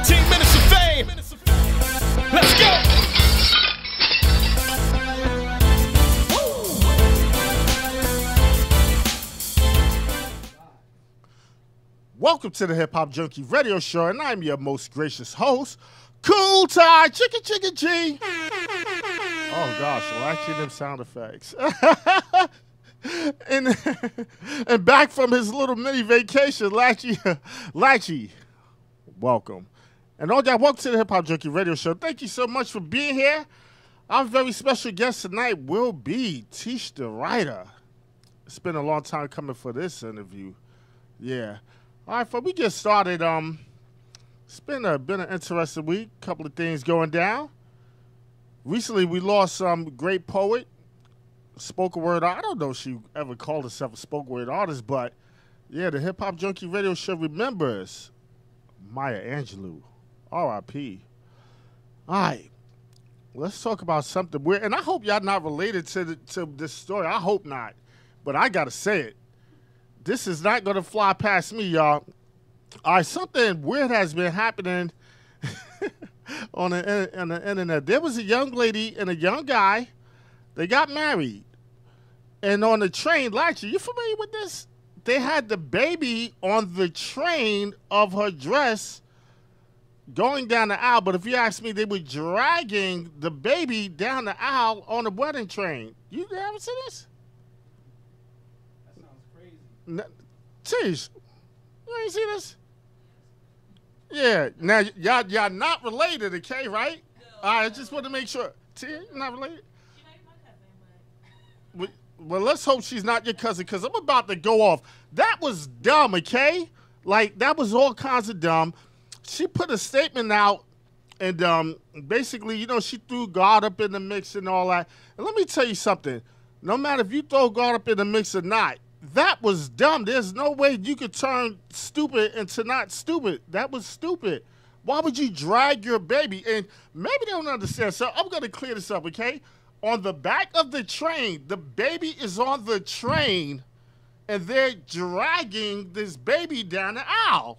15 minutes of fame. Let's go. Welcome to the Hip Hop Junky Radio Show, and I'm your most gracious host, Cool Tide Chicken G. Oh gosh, watching them sound effects. and back from his little mini vacation, Latchy, welcome. And all y'all, welcome to the Hip Hop Junky Radio Show. Thank you so much for being here. Our very special guest tonight will be Teesh the writer. It's been a long time coming for this interview. Yeah. All right, before we get started, it's been an interesting week. Couple of things going down. Recently, we lost some great poet, spoken word. I don't know if she ever called herself a spoken word artist, but yeah, the Hip Hop Junky Radio Show remembers Maya Angelou, R.I.P. All right, let's talk about something weird, and I hope y'all not related to this story. I hope not, but I gotta say it. This is not going to fly past me, y'all. All right, something weird has been happening on the internet. There was a young lady and a young guy. They got married. And on the train, Latchy, you familiar with this? They had the baby on the train of her dress going down the aisle. But if you ask me, they were dragging the baby down the aisle on the wedding train. You ever see this? Teesh, you ain't see this? Yeah. Now y'all not related, okay? Right? No, all right. I just want to make sure. Teesh, you're not related. She might be my cousin, but. Well, let's hope she's not your cousin, because I'm about to go off. That was dumb, okay? Like, that was all kinds of dumb. She put a statement out, and basically, you know, she threw God up in the mix and all that. And let me tell you something. No matter if you throw God up in the mix or not, that was dumb. There's no way you could turn stupid into not stupid. That was stupid. Why would you drag your baby? And maybe they don't understand. So I'm going to clear this up, okay? On the back of the train, the baby is on the train, and they're dragging this baby down the aisle.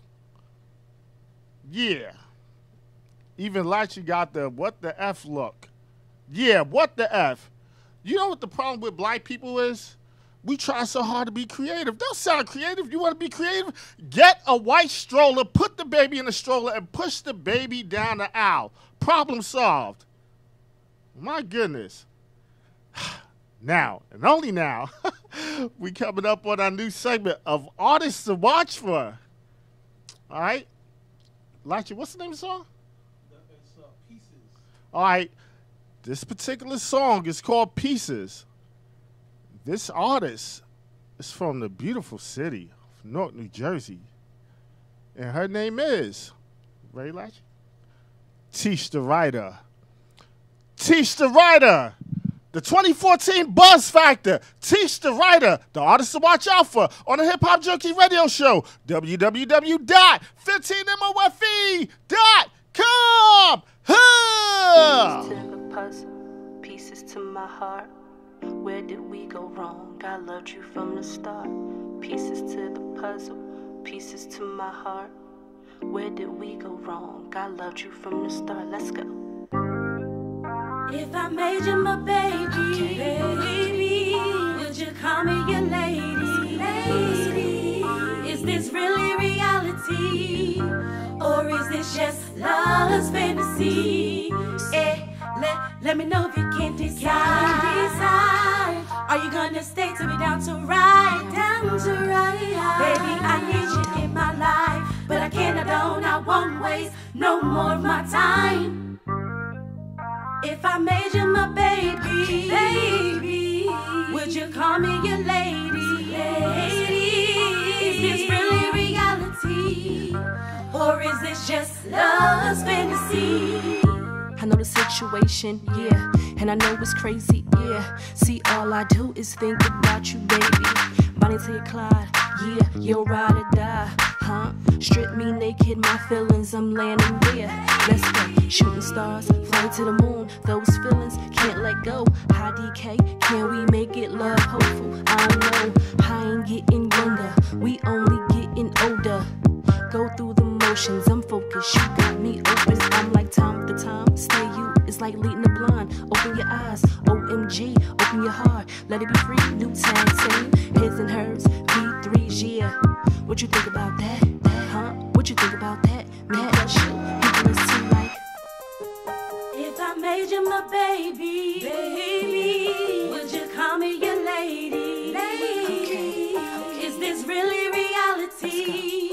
Yeah. Even Latchy got the what the F look. Yeah, what the F. You know what the problem with black people is? We try so hard to be creative. Don't sound creative. You want to be creative? Get a white stroller, put the baby in the stroller, and push the baby down the aisle. Problem solved. My goodness. Now, and only now, we coming up on our new segment of artists to watch for. All right? Latchy, what's the name of the song? It's Pieces. All right. This particular song is called Pieces. This artist is from the beautiful city of Newark, New Jersey. And her name is, ready, Latchy? Teesh the writer. Teesh the writer. The 2014 Buzz Factor. Teesh the writer. The artist to watch out for on the Hip Hop Junky Radio Show. www.15mofe.com. Pieces to the puzzle, pieces to my heart. Where did we go wrong? I loved you from the start. Pieces to the puzzle, pieces to my heart. Where did we go wrong? I loved you from the start. Let's go. If I made you my baby, baby, would you call me your lady? Lady, is this really reality, or is this just love's fantasy? Let me know if you can't decide. Are you gonna stay till we down to ride? Down to ride. Baby, I need you in my life, but I can't, I don't, I won't waste no more of my time. If I made you my baby, baby, would you call me your lady? Lady, is this really reality, or is this just love's fantasy? I know the situation, yeah, and I know it's crazy, yeah. See, all I do is think about you, baby. Bonnie to your Clyde, yeah, you'll ride or die, huh? Strip me naked, my feelings, I'm landing there. Let's go, shooting stars, fly to the moon. Those feelings can't let go. High DK, can we make it love? Hopeful, I know I ain't getting younger, we only getting older. Go through the emotions, I'm focused. You got me open. I'm like time with the time. Stay you. It's like leading the blind. Open your eyes. OMG. Open your heart. Let it be free. New tag team. His and hers. V3s. Yeah. What you think about that? Huh? What you think about that? Man, that's you. People is too like. If I made you my baby, would you call me your lady? Is this really reality?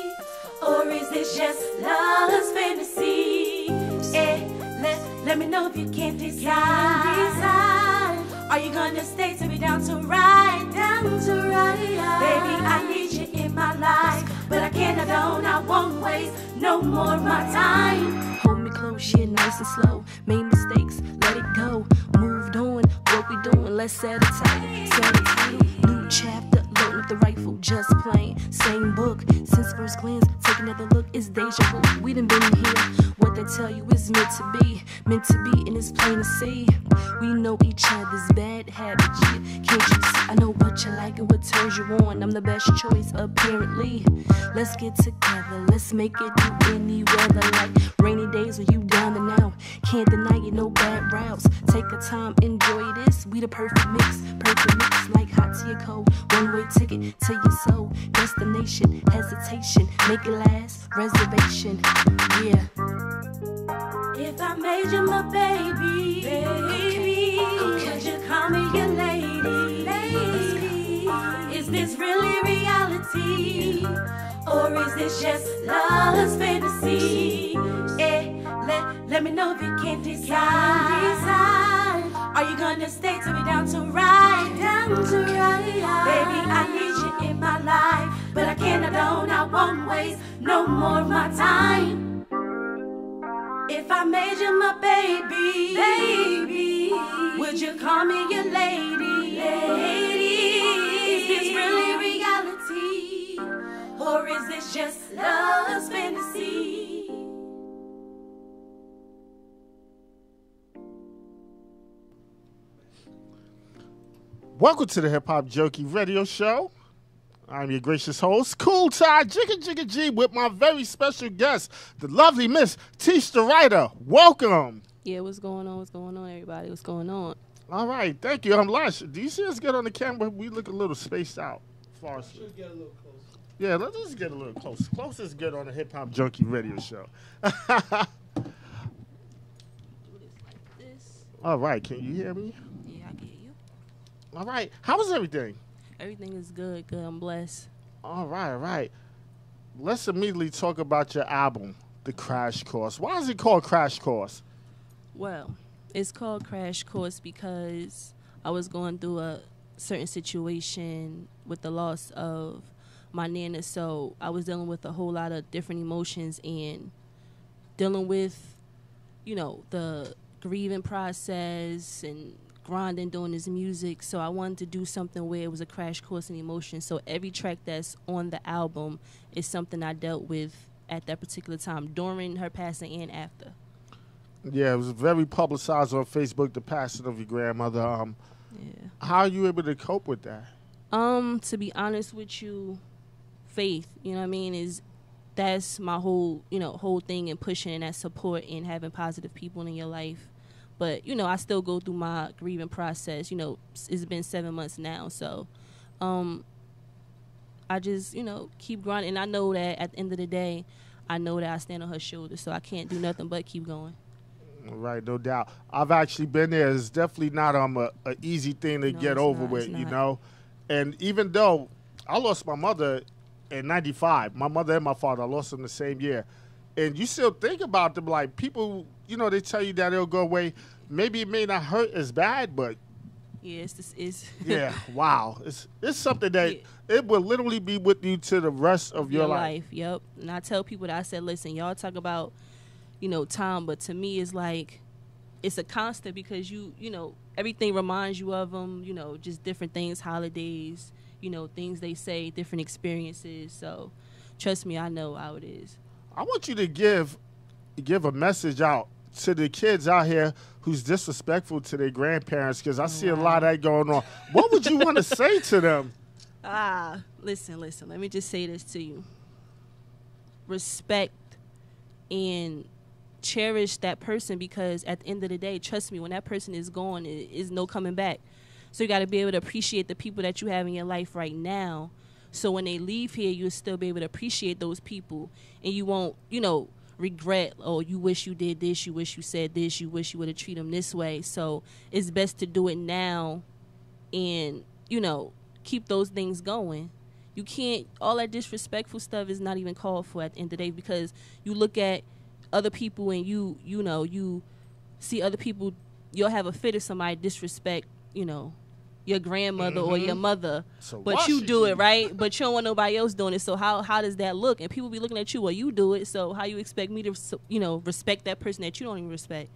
Or is this just love's fantasy? Let me know if you can't decide. Are you gonna stay to be down to ride? Baby, I need you in my life, but I can't, I don't, I won't waste no more of my time. Hold me close, yeah, nice and slow. Made mistakes, let it go. Moved on, what we doing? Let's set a title. New chapter, loading up the rifle, just playing. Same book, since first glance, take another look, it's deja vu. We done been here. What they tell you is meant to be, and it's plain to see. We know each other's bad habits, yeah. Can't you see? I know what you like and what turns you on. I'm the best choice, apparently. Let's get together, let's make it do any weather. Like rainy days when you down and out. Can't deny you, no bad routes. Take a time, enjoy this. We the perfect mix like hot to your cold. One-way ticket to your soul. Destination, hesitation, make it last. Reservation, yeah. If I made you my baby, would you call me your lady? Is this really reality? Or is this just love's fantasy? Let me know if you can't decide. Are you gonna stay till we down to ride? Baby, I need you in my life, but I can't, I don't, I won't waste no more of my time. If I made you my baby, would you call me your lady? Is this really reality? Or is this just love's fantasy? Welcome to the Hip Hop Junky Radio Show. I'm your gracious host, Cool Tide Jigga G, with my very special guest, the lovely Miss Teesh the writer. Welcome. Yeah, what's going on? What's going on, everybody? What's going on? All right, thank you. I'm Lash. Do you see us get on the camera? We look a little spaced out. Should get a little closer. Yeah, let's just get a little close. Close is good on the Hip Hop Junky Radio Show. Do this like this. All right, can you hear me? Yeah, I get you. All right, how was everything? Everything is good. I'm blessed. All right. Let's immediately talk about your album, The Crash Course. Why is it called Crash Course? Well, it's called Crash Course because I was going through a certain situation with the loss of my nana, so I was dealing with a whole lot of different emotions and dealing with, the grieving process and grinding doing this music. So I wanted to do something where it was a crash course in emotion. So every track that's on the album is something I dealt with at that particular time, during her passing and after. Yeah, it was very publicized on Facebook, the passing of your grandmother. Yeah. How are you able to cope with that? To be honest with you, faith, you know what I mean, that's my whole thing, and pushing and that support and having positive people in your life. But, I still go through my grieving process. It's been 7 months now. So I just, keep grinding. And I know that at the end of the day, I know that I stand on her shoulders. So I can't do nothing but keep going. Right, no doubt. I've actually been there. It's definitely not an easy thing to get over with, And even though I lost my mother in 95, my mother and my father, I lost them the same year. And you still think about them like people, they tell you that it'll go away. Maybe it may not hurt as bad, but yeah, it's yeah, wow. It's something that it will literally be with you to the rest of your life. Yep. And I tell people that, I said, listen, y'all talk about, time, but to me it's like it's a constant, because everything reminds you of them, just different things, holidays, things they say, different experiences. So trust me, I know how it is. I want you to give a message out to the kids out here who's disrespectful to their grandparents, because I see a lot of that going on. What would you want to say to them? Listen. Let me just say this to you. Respect and cherish that person, because at the end of the day, trust me, when that person is gone, it is no coming back. So you got to be able to appreciate the people that you have in your life right now. So when they leave here, you'll still be able to appreciate those people, and you won't, regret, oh, you wish you did this, you wish you said this, you wish you would have treated them this way. So it's best to do it now and, keep those things going. You can't, all that disrespectful stuff is not even called for at the end of the day, because you look at other people and you see other people, you'll have a fit of somebody disrespect, your grandmother or your mother, So but you do Washington. it, right? But you don't want nobody else doing it. So how does that look? And people be looking at you, well, you do it, so how you expect me to, respect that person that you don't even respect?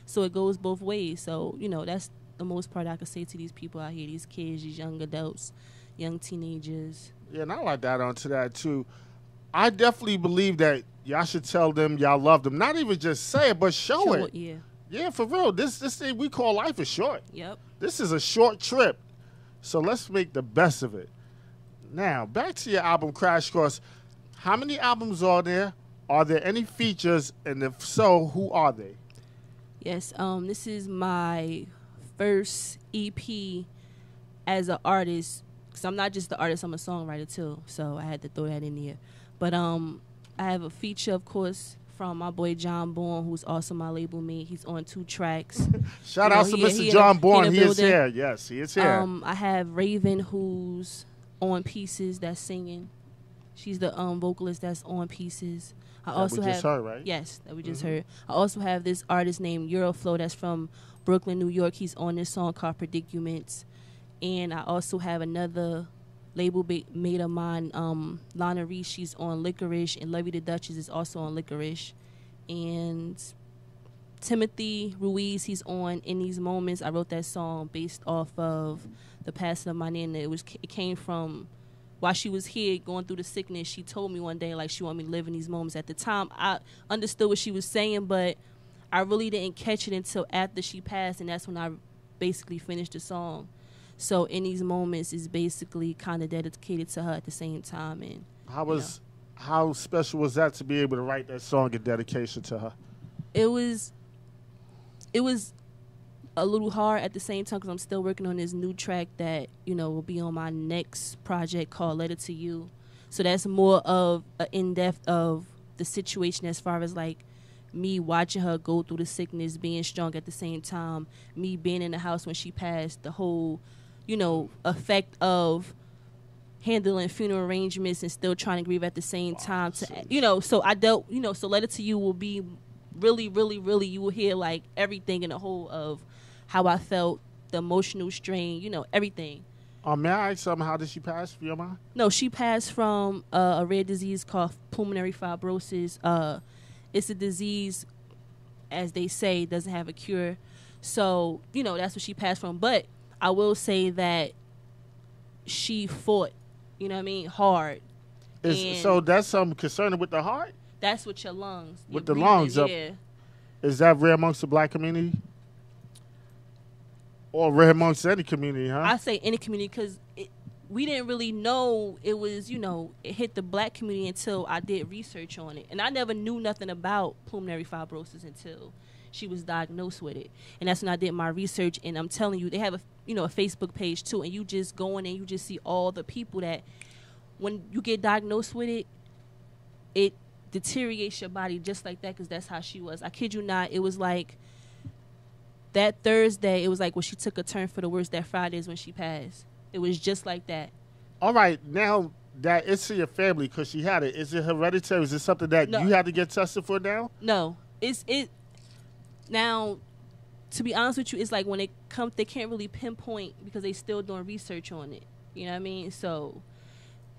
So it goes both ways. So, that's the most part I could say to these people out here, these kids, these young adults, young teenagers. Yeah, and I like that onto that too. I definitely believe that y'all should tell them y'all love them. Not even just say it, but show it. Yeah. Yeah, for real. This thing we call life is short. Yep. This is a short trip. So let's make the best of it. Now, back to your album Crash Course. How many albums are there? Are there any features? And if so, who are they? Yes, this is my first EP as an artist, because I'm not just the artist, I'm a songwriter too, so I had to throw that in there. But I have a feature, of course, from my boy John Bourne, who's also my label mate. He's on 2 tracks. Shout out to Mr. John Bourne. He is building. here. Yes, he is here. I have Raven, who's on Pieces, that's singing. She's the vocalist that's on Pieces. I also we have, just heard, right? Yes, that we just heard. I also have this artist named Euroflow that's from Brooklyn, New York. He's on this song called Predicaments. And I also have another label mate of mine, Lana Reese. She's on Licorice, and Levy the Duchess is also on Licorice. And Timothy Ruiz, he's on In These Moments. I wrote that song based off of the passing of my nana. It came from while she was here going through the sickness. She told me one day, like, she wanted me to live in these moments. At the time, I understood what she was saying, but I really didn't catch it until after she passed, and that's when I basically finished the song. So In These Moments is basically kind of dedicated to her at the same time. And How special was that to be able to write that song in dedication to her? it was a little hard at the same time, because I'm still working on this new track that will be on my next project called Letter to You. So that's more of an in-depth of the situation, as far as like me watching her go through the sickness, being strong at the same time, me being in the house when she passed, the whole effect of handling funeral arrangements and still trying to grieve at the same time. So I dealt, so Letter to You will be really, really, really, you will hear like everything in the whole of how I felt, the emotional strain, everything. May I ask how did she pass, for your mind? No, she passed from a rare disease called pulmonary fibrosis. It's a disease, as they say, doesn't have a cure. So, that's what she passed from. But I will say that she fought, hard. So that's something concerning with the heart? That's with your lungs. With your the lungs breathing, up. Is that rare amongst the black community? Or rare amongst any community, huh? I say any community, because we didn't really know it was, it hit the black community until I did research on it. And I never knew nothing about pulmonary fibrosis until she was diagnosed with it. And that's when I did my research. And I'm telling you, they have a Facebook page too. And you just go in and you just see all the people that when you get diagnosed with it, it deteriorates your body just like that, because that's how she was. I kid you not. It was like that Thursday, it was like when she took a turn for the worse. That Friday is when she passed. It was just like that. All right, now that it's in your family because she had it, is it hereditary? Is it something that you had to get tested for now? No, it. Now, to be honest with you, it's like when they can't really pinpoint because they still doing research on it. You know what I mean? So,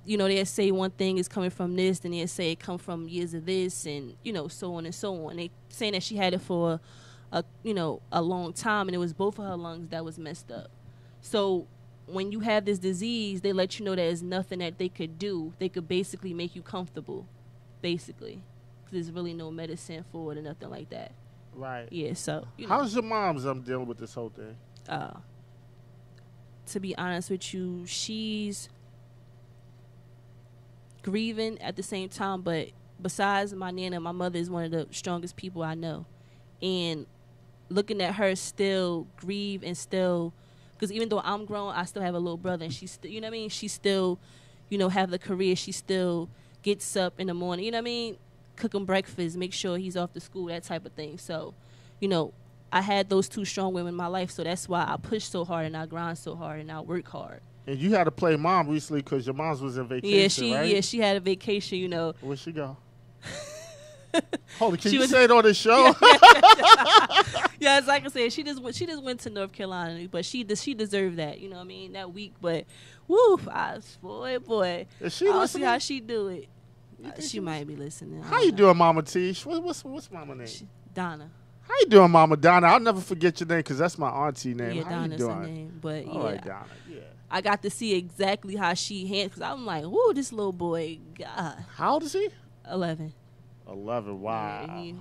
they say one thing is coming from this, then they say it come from years of this, and so on and so on. They saying that she had it for a long time, and it was both of her lungs that was messed up. So when you have this disease, they let you know there's nothing that they could do. They could basically make you comfortable, basically, because there's really no medicine for it or nothing like that. Right. Yeah. So how's your mom's dealing with this whole thing? To be honest with you, she's grieving at the same time, but besides my nana, my mother is one of the strongest people I know. And looking at her still grieve and still, because even though I'm grown, I still have a little brother, and she's still, you know what I mean? She still, you know, have the career. She still gets up in the morning, you know what I mean? Cook him breakfast, make sure he's off to school, that type of thing. So, you know, I had those two strong women in my life, so that's why I push so hard and I grind so hard and I work hard. And you had to play mom recently because your mom's was in vacation, right? Yeah, she had a vacation, you know. Where'd she go? Holy, can you say it on the show? Yeah, as like I said, she just went to North Carolina, but she deserved that, you know what I mean, that week. But woo, boy, Is she I'll listening? see how she do it. She might be listening. How you doing, Mama Teesh? What's Mama name? Donna. How you doing, Mama Donna? I'll never forget your name because that's my auntie name. Yeah, how Donna's you her doing? name. But All right, Donna. Yeah. I got to see exactly how she handled, because I'm like, woo, this little boy, God. How old is he? 11. 11. Wow. Yeah,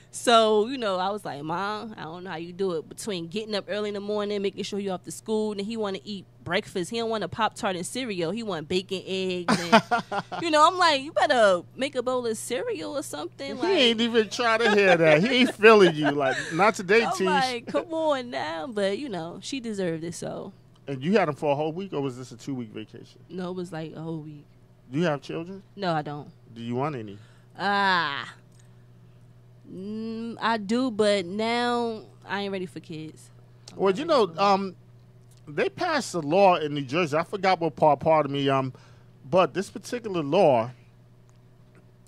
so, you know, I was like, Mom, I don't know how you do it. Between getting up early in the morning, making sure you're off to school, and he want to eat breakfast. He don't want a Pop-Tart and cereal. He want bacon, eggs. And, you know, I'm like, you better make a bowl of cereal or something. He ain't even trying to hear that. He ain't feeling you. Like, not today, I'm Teesh. like, come on now. But, you know, she deserved it, so. And you had him for a whole week, or was this a 2-week vacation? No, it was like a whole week. Do you have children? No, I don't. Do you want any? I do, but now I ain't ready for kids. Well, you know, they passed a law in New Jersey. I forgot what part of me. But this particular law,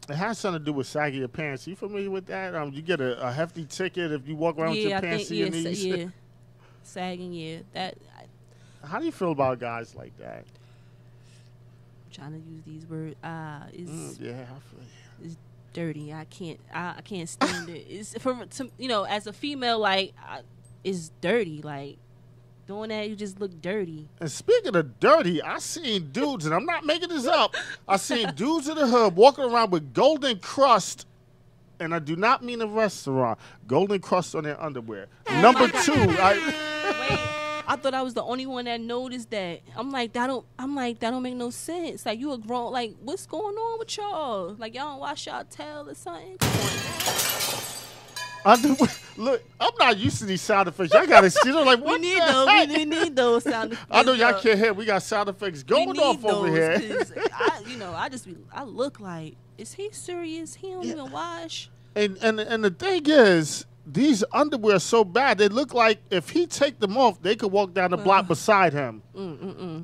it has something to do with sagging your pants. Are you familiar with that? You get a hefty ticket if you walk around with your pants to your knees. Yeah, sagging. Yeah, that. How do you feel about guys like that? I'm trying to use these words. It's Yeah, I feel you. It's dirty. I can't stand it. It's you know, as a female, like it's dirty. Like doing that, you just look dirty. And speaking of dirty, I seen dudes, and I'm not making this up. I seen dudes in the hood walking around with golden crust, and I do not mean a restaurant. Golden crust on their underwear. Number 2, I thought I was the only one that noticed that. I'm like, that don't make no sense. Like, you a grown, like, what's going on with y'all? Like, y'all don't wash y'all tail or something? Look, I'm not used to these sound effects. Y'all got to, you know, like, what we need the those. heck? We need those sound effects. I know y'all can't hear. We got sound effects going off over here. I look like, is he serious? He don't even wash. And the thing is, these underwear are so bad, they look like if he take them off, they could walk down the block beside him.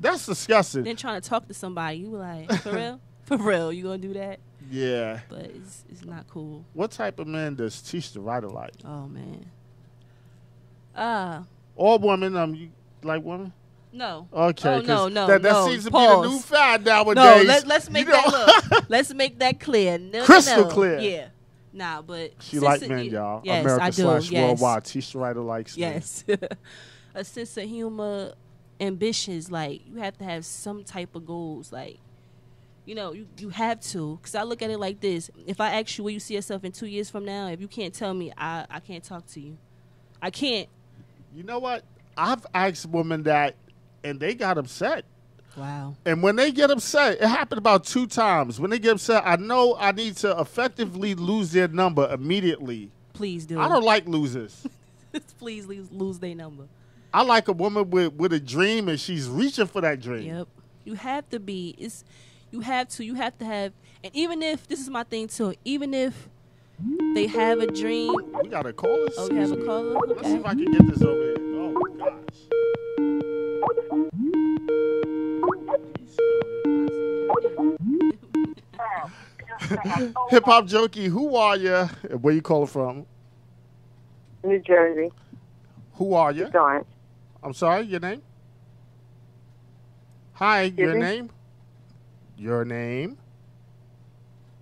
That's disgusting. Then trying to talk to somebody, you like, for real? For real, you gonna do that? Yeah. But it's not cool. What type of man does Teesh the Writer like? Oh, man. All women, you like women? No. Okay. Oh, no. That seems to Pause. be the new fad nowadays. No, let's make that look. Let's make that clear. Crystal clear. Yeah. Nah, but she like men, y'all. Yes, America I do. / worldwide. Teesh the Writer likes men. Yes. A sense of humor, ambitions. Like, you have to have some type of goals. Like, you know, you have to. Because I look at it like this. If I ask you where you see yourself in 2 years from now, if you can't tell me, I can't talk to you. I can't. You know what? I've asked women that, and they got upset. Wow. And when they get upset, it happened about 2 times. When they get upset, I know I need to effectively lose their number immediately. Please do. I don't like losers. Please lose their number. I like a woman with a dream, and she's reaching for that dream. Yep. You have to be. You have to have. And even if, this is my thing too, even if they have a dream. We got a caller? Oh, we have a caller? Okay. Let's see if I can get this over here. Oh, my gosh. Hip Hop Junky, who are you? Where you calling from? New Jersey. Who are you? Dawn. I'm sorry, your name? Hi, your name? Your name?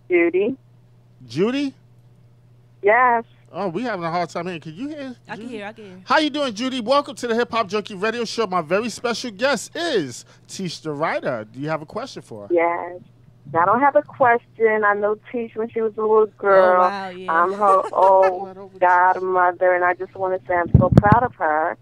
Judy. Judy? Yes. Oh, we having a hard time hearing. Can you hear? I can hear. How you doing, Judy? Welcome to the Hip Hop Junky Radio Show. My very special guest is Teesh the Writer. Do you have a question for her? Yes. I don't have a question. I know Teesh when she was a little girl. Oh, wow, yeah. I'm her old godmother, and I just want to say I'm so proud of her,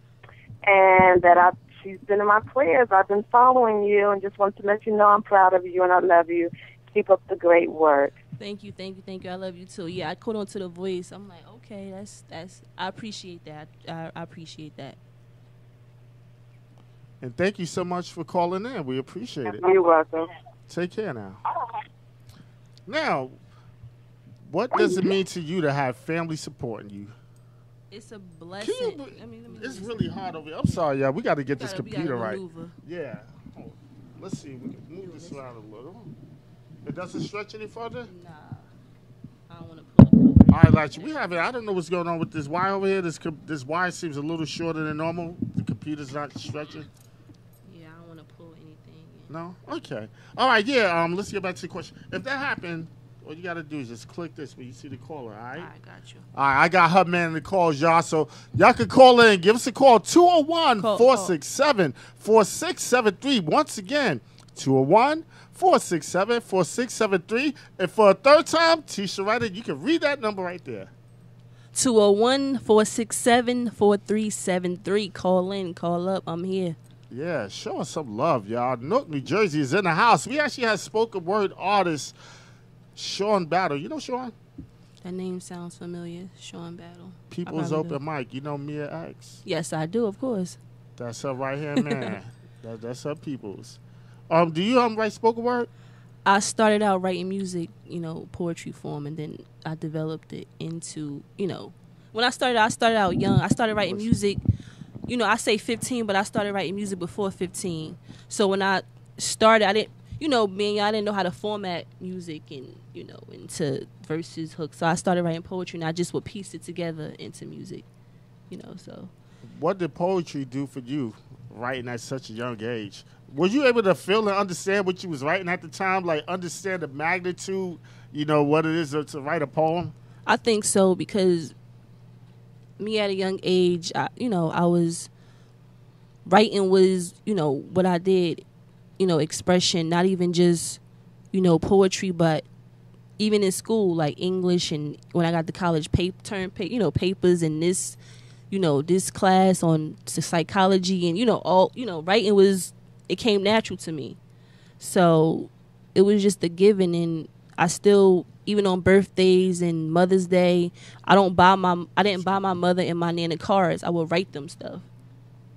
and that she's been in my prayers. I've been following you, and just want to let you know I'm proud of you and I love you. Keep up the great work. Thank you. I love you too. Yeah, I caught on to the voice. I'm like, okay, that's. I appreciate that. I appreciate that. And thank you so much for calling in. We appreciate it. You're welcome. Take care now. Now, what does it mean to you to have family supporting you? It's a blessing. It's really hard over here. I'm sorry, y'all. We got to get this computer right. Maneuver. Yeah. Oh, let's see. We can move this around a little. It doesn't stretch any further? Nah. I don't want to pull it. All right, Lachi, we have it. I don't know what's going on with this wire over here. This wire seems a little shorter than normal. The computer's not stretching. Yeah, I don't want to pull anything. No? Okay. All right, yeah. Let's get back to the question. If that happened, all you got to do is just click this when you see the caller, all right? I got you. All right, I got her man in the calls, y'all. So y'all can call in. Give us a call, 201-467-4673. Once again, 201-467-4673. And for a third time, Teesh, right in, you can read that number right there. 201-467-4373. Call in, call up. I'm here. Yeah, show us some love, y'all. Newark, New Jersey is in the house. We actually have spoken word artist Sean Battle. You know Sean? That name sounds familiar. Sean Battle. People's Open Mic. You know Mia X? Yes, I do, of course. That's her right hand man. That's her people's. Do you write spoken word? I started out writing music, poetry form, and then I developed it into, when I started out young. I started writing music, I say 15, but I started writing music before 15. So when I started, I didn't know how to format music and, into verses, hooks. So I started writing poetry, and I just would piece it together into music, so. What did poetry do for you writing at such a young age? Were you able to feel and understand what you was writing at the time? Like, understand the magnitude, what it is to write a poem? I think so, because me at a young age, I was writing was, what I did, expression, not even just, poetry, but even in school, like English, and when I got to college, papers and this, this class on psychology, and, writing was, it came natural to me. So it was just a given, and I still, even on birthdays and Mother's Day, I didn't buy my mother and my nana cards. I would write them stuff,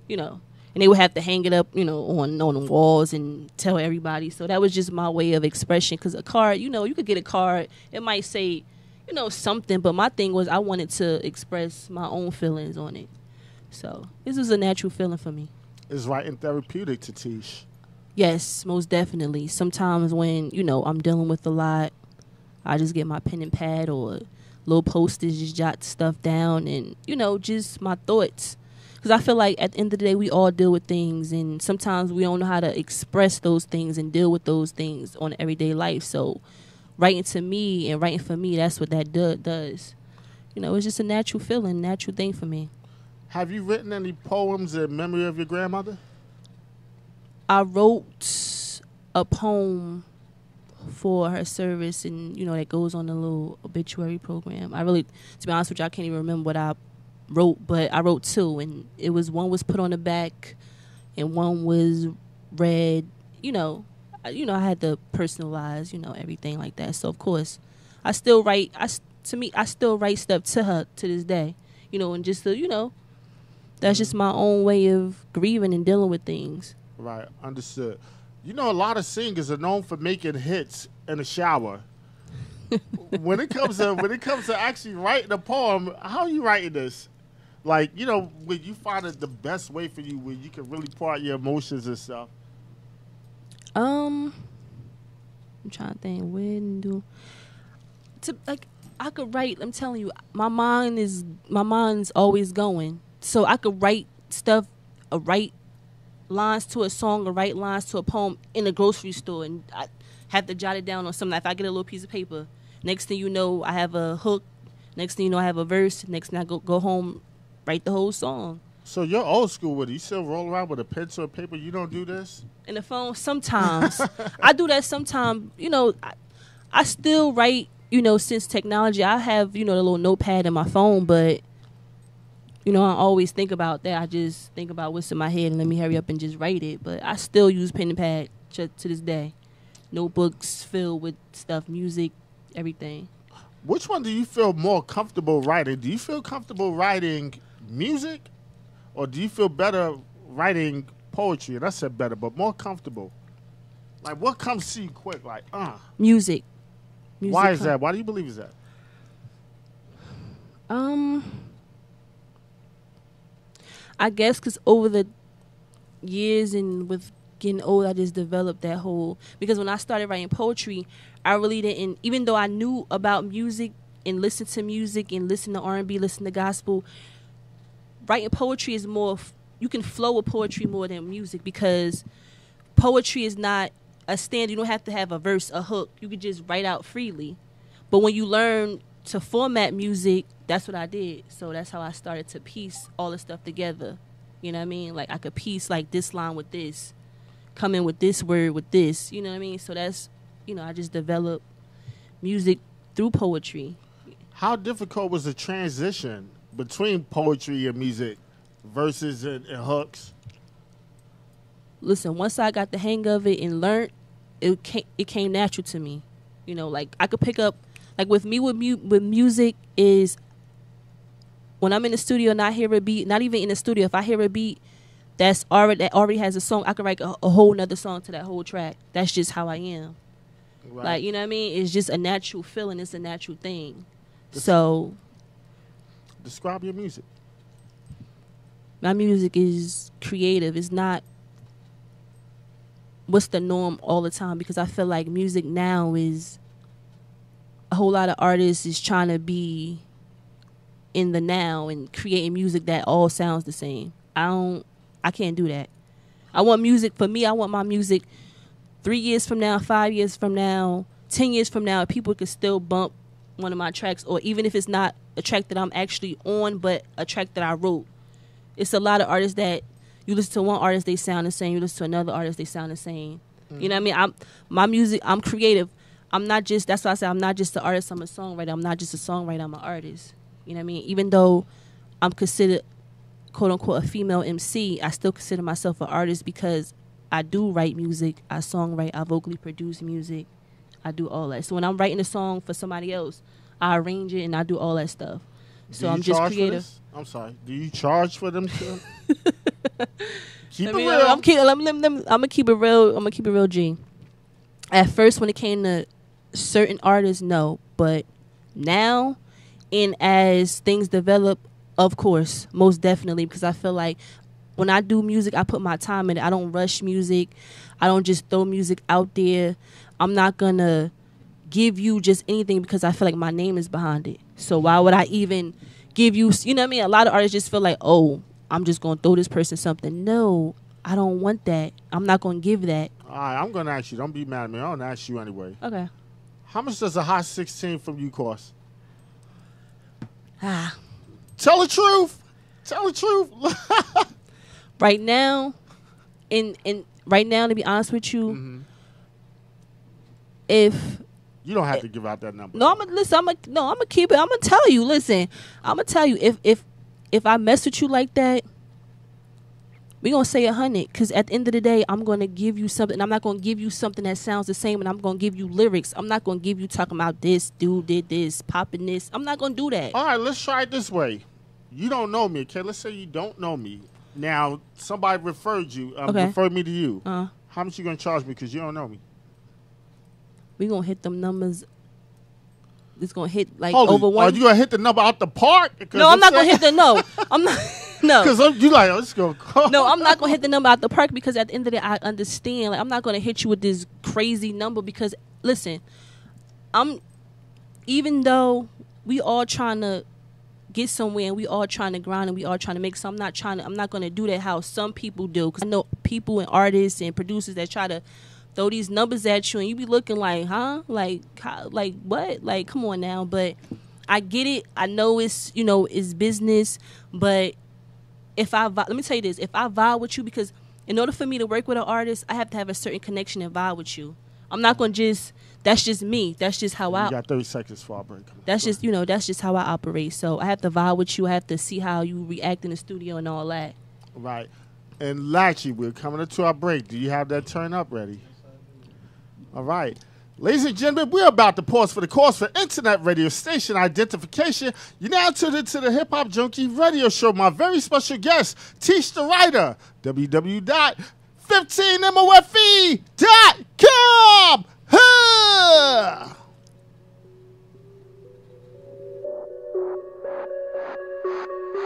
and they would have to hang it up, on the walls and tell everybody. So that was just my way of expression. Because a card, you could get a card, it might say, something, but my thing was I wanted to express my own feelings on it. So this was a natural feeling for me. Is writing therapeutic to Teesh? Yes, most definitely. Sometimes when, I'm dealing with a lot, I just get my pen and pad or little posters, just jot stuff down and, just my thoughts. Because I feel like at the end of the day, we all deal with things, and sometimes we don't know how to express those things and deal with those things on everyday life. So writing to me and writing for me, that's what that does. It's just a natural feeling, natural thing for me. Have you written any poems in memory of your grandmother? I wrote a poem for her service, and, that goes on the little obituary program. To be honest with you, I can't even remember what I wrote, but I wrote two, and one was put on the back, and one was read. I had to personalize, everything like that. So, of course, I still write. I still write stuff to her to this day, and just to, that's just my own way of grieving and dealing with things. Right, understood. A lot of singers are known for making hits in the shower. when it comes to actually writing a poem, how are you writing this? Like, when you find it the best way for you, where you can really pour out your emotions and stuff. I'm trying to think. I could write. I'm telling you, my mind's always going. So I could write stuff, write lines to a song, or write lines to a poem in a grocery store, and I have to jot it down on something. If I get a little piece of paper, next thing you know, I have a hook. Next thing you know, I have a verse. Next thing I go home, write the whole song. So you're old school with it. You still roll around with a pencil and paper? You don't do this? In the phone, sometimes. I do that sometimes. I still write, since technology. I have, the little notepad in my phone, but, I always think about that. I just think about what's in my head and let me hurry up and just write it. But I still use pen and pad to this day. notebooks filled with stuff, music, everything. Which one do you feel more comfortable writing? Do you feel comfortable writing music, or do you feel better writing poetry? And I said better, but more comfortable. Like, what comes to you quick? Like, Music. Why is that? Why do you believe is that? I guess because over the years and with getting old, I just developed that whole, because when I started writing poetry, I really didn't, even though I knew about music and listened to music and listened to R&B, listen to gospel, writing poetry is more, you can flow with poetry more than music, because poetry is not a stand. You don't have to have a verse, a hook. You could just write out freely. But when you learn to format music, that's what I did. So that's how I started to piece all the stuff together. You know what I mean? Like, I could piece like this line with this, come in with this word with this. You know what I mean? So that's, I just developed music through poetry. How difficult was the transition between poetry and music, verses and hooks? Listen, once I got the hang of it and learned, it came natural to me. Like, I could pick up, like with me with music is, when I'm in the studio and I hear a beat, not even in the studio, if I hear a beat that already has a song, I could write a whole nother song to that whole track. That's just how I am. Right. Like, you know what I mean? It's just a natural feeling. It's a natural thing. So, describe your music. My music is creative. It's not what's the norm all the time, because I feel like music now is, a whole lot of artists is trying to be in the now and creating music that all sounds the same. I can't do that. I want music, for me, I want my music 3 years from now, 5 years from now, 10 years from now, people could still bump one of my tracks, or even if it's not a track that I'm actually on, but a track that I wrote. It's a lot of artists that you listen to one artist, they sound the same. You listen to another artist, they sound the same. You know what I mean? My music, I'm creative. I'm not just, that's why I say I'm not just an artist, I'm a songwriter. I'm not just a songwriter, I'm an artist. You know what I mean? Even though I'm considered, quote unquote, a female MC, I still consider myself an artist, because I do write music, I songwrite, I vocally produce music, I do all that. So when I'm writing a song for somebody else, I arrange it and I do all that stuff. So I'm just creative. I'm sorry. Do you charge for them too? Keep it real. I'm gonna keep it real. I'm gonna keep it real, G. At first, when it came to certain artists, no, but now, and as things develop, of course, most definitely, because I feel like when I do music, I put my time in it. I don't rush music. I don't just throw music out there. I'm not gonna give you just anything because I feel like my name is behind it. So why would I even give you, you know what I mean? A lot of artists just feel like, oh, I'm just going to throw this person something. No, I don't want that. I'm not going to give that. All right, I'm going to ask you. Don't be mad at me. I'm going to ask you anyway. Okay. How much does a hot 16 from you cost? Ah. Tell the truth. Tell the truth. Right now, right now, to be honest with you, if... You don't have to give out that number. No, I'm gonna keep it. I'm gonna tell you. Listen, I'm gonna tell you. If I mess with you like that, we gonna say 100. Because at the end of the day, I'm gonna give you something. I'm not gonna give you something that sounds the same, and I'm gonna give you lyrics. I'm not gonna give you talking about this dude did this, popping this. I'm not gonna do that. All right, let's try it this way. You don't know me, okay? Let's say you don't know me. Now somebody referred you, referred me to you. How much you gonna charge me because you don't know me? We gonna hit them numbers. It's gonna hit like over one. Are you gonna hit the number out the park? No, I'm not gonna hit the no. I'm not. No, because you like, let's go. No, I'm not gonna hit the number out the park because at the end of the day, I understand. Like, I'm not gonna hit you with this crazy number because listen, even though we all trying to get somewhere and we all trying to grind and we all trying to make. So I'm not gonna do that how some people do. Because I know people and artists and producers that try to throw these numbers at you and you be looking like, huh? Like what? Like, come on now. But I get it. I know it's, it's business. But let me tell you this. If I vibe with you, because in order for me to work with an artist, I have to have a certain connection and vibe with you. I'm not going to that's just me. That's just how You got 30 seconds for our break. That's just, that's just how I operate. So I have to vibe with you. I have to see how you react in the studio and all that. Right. And Latchy, we're coming into our break. Do you have that turn up ready? All right. Ladies and gentlemen, we're about to pause for the cause for internet radio station identification. You're now tuned into the Hip Hop Junky radio show. My very special guest, Teesh the writer, www.15mofe.com. Huh!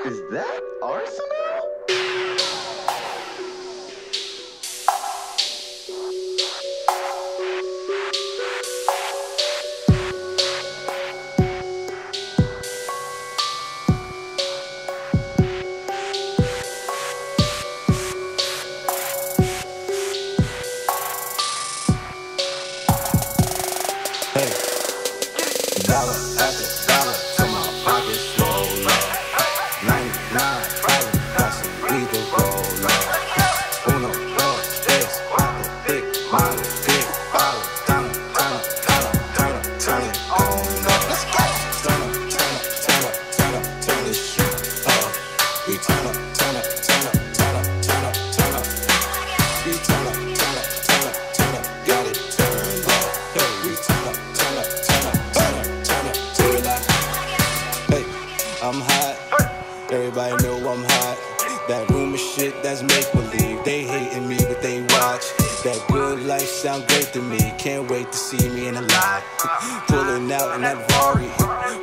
Is that Arsenal? Dollar after dollar till my pockets roll up. 99 dollars, got some weed to roll up. Uno, dos, tres, cuatro, big model, big bottle. Turn it on up. Let's go. Turn this shit up. We turn up. We turn up. Got it turned up. Hey, we turn up. I'm hot, everybody know I'm hot. That rumor shit, that's make-believe. They hating me, but they watch. That good life sound great to me. Can't wait to see me in the lot. Pulling out in that Vari.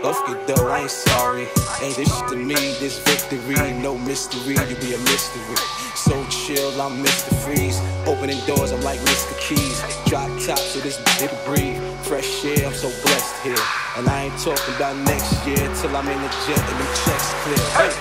Off it though, I ain't sorry. Ain't this shit to me, this victory. No mystery, you be a mystery. So chill, I'm Mr. Freeze. Opening doors, I'm like Mr. Keys. Drop top so this bitch breathe. Fresh air, I'm so blessed here. And I ain't talking about next year till I'm in the jet and them checks clear. Hey.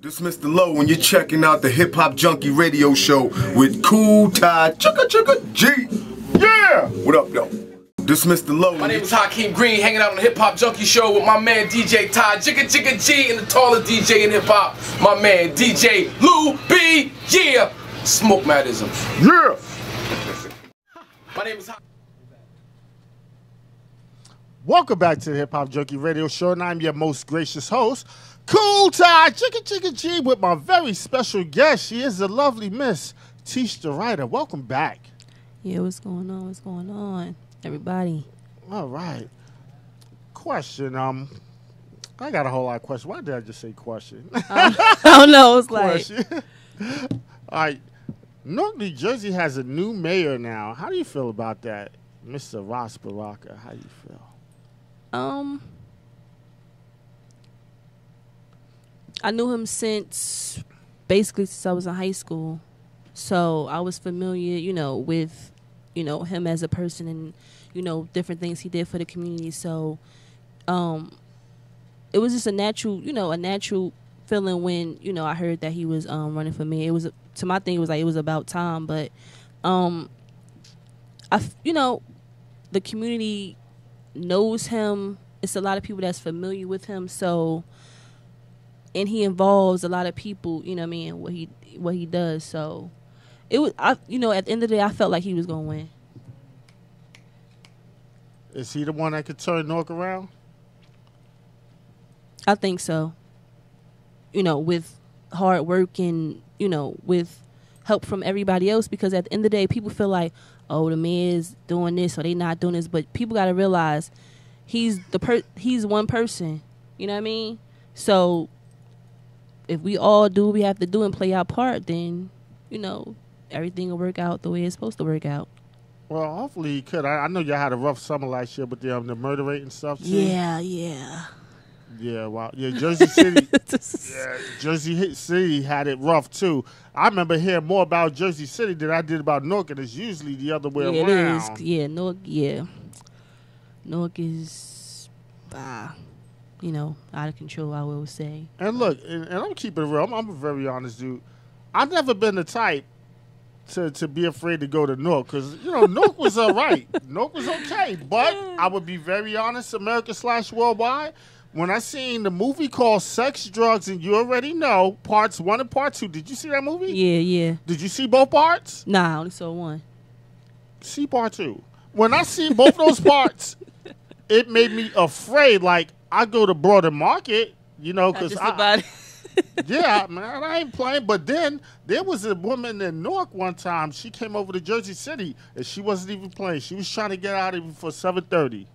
This is Mr. Low, and you're checking out the Hip Hop Junky radio show with Cool Ty G. Yeah! What up, though? This is Mr. Low. My name is Hakeem Green, hanging out on the Hip Hop Junky show with my man DJ Ty G, and the tallest DJ in hip hop, my man DJ Lou B. Yeah! Smoke Madism. Yeah! My name is Welcome back to the Hip Hop Junky radio show, and I'm your most gracious host, Cool Tide, Chicka G with my very special guest. She is the lovely Miss Teesh the writer. Welcome back. Yeah, what's going on? What's going on, everybody? All right. Question. I got a whole lot of questions. Why did I just say question? I don't know. It's like Question. All right. Newark, New Jersey has a new mayor now. How do you feel about that, Mr. Ross Baraka? How do you feel? I knew him since I was in high school. So I was familiar, with, him as a person and, different things he did for the community. So it was just a natural feeling when, I heard that he was running for mayor. It was, to my thing, it was like it was about time. But, the community knows him. It's a lot of people that's familiar with him. So, and he involves a lot of people, what he does. So it was, at the end of the day, I felt like he was going to win. Is he the one that could turn Newark around? I think so. With hard work and, with help from everybody else, because at the end of the day, people feel like, oh, the mayor's doing this or they not doing this. But people got to realize he's one person. You know what I mean? So if we all do what we have to do and play our part, then, everything will work out the way it's supposed to work out. Well, hopefully he could. I know y'all had a rough summer last year with the murder rate and stuff, too. Yeah. Yeah, wow. Yeah, Jersey City. Jersey City had it rough, too. I remember hearing more about Jersey City than I did about Newark, and it's usually the other way around. It is. Yeah, Newark, Newark is, out of control, I will say. And look, and I'm keeping it real. I'm a very honest dude. I've never been the type to be afraid to go to Newark because, Newark was all right. Newark was okay. But I would be very honest, America/worldwide, when I seen the movie called Sex, Drugs, and You Already Know, Parts 1 and Part 2. Did you see that movie? Yeah. Did you see both parts? Nah, I only saw one. See Part 2. When I seen both those parts, it made me afraid. Like, I go to Broader Market, because yeah, man, I ain't playing. But then there was a woman in Newark one time. She came over to Jersey City, and she wasn't even playing. She was trying to get out even for 7:30.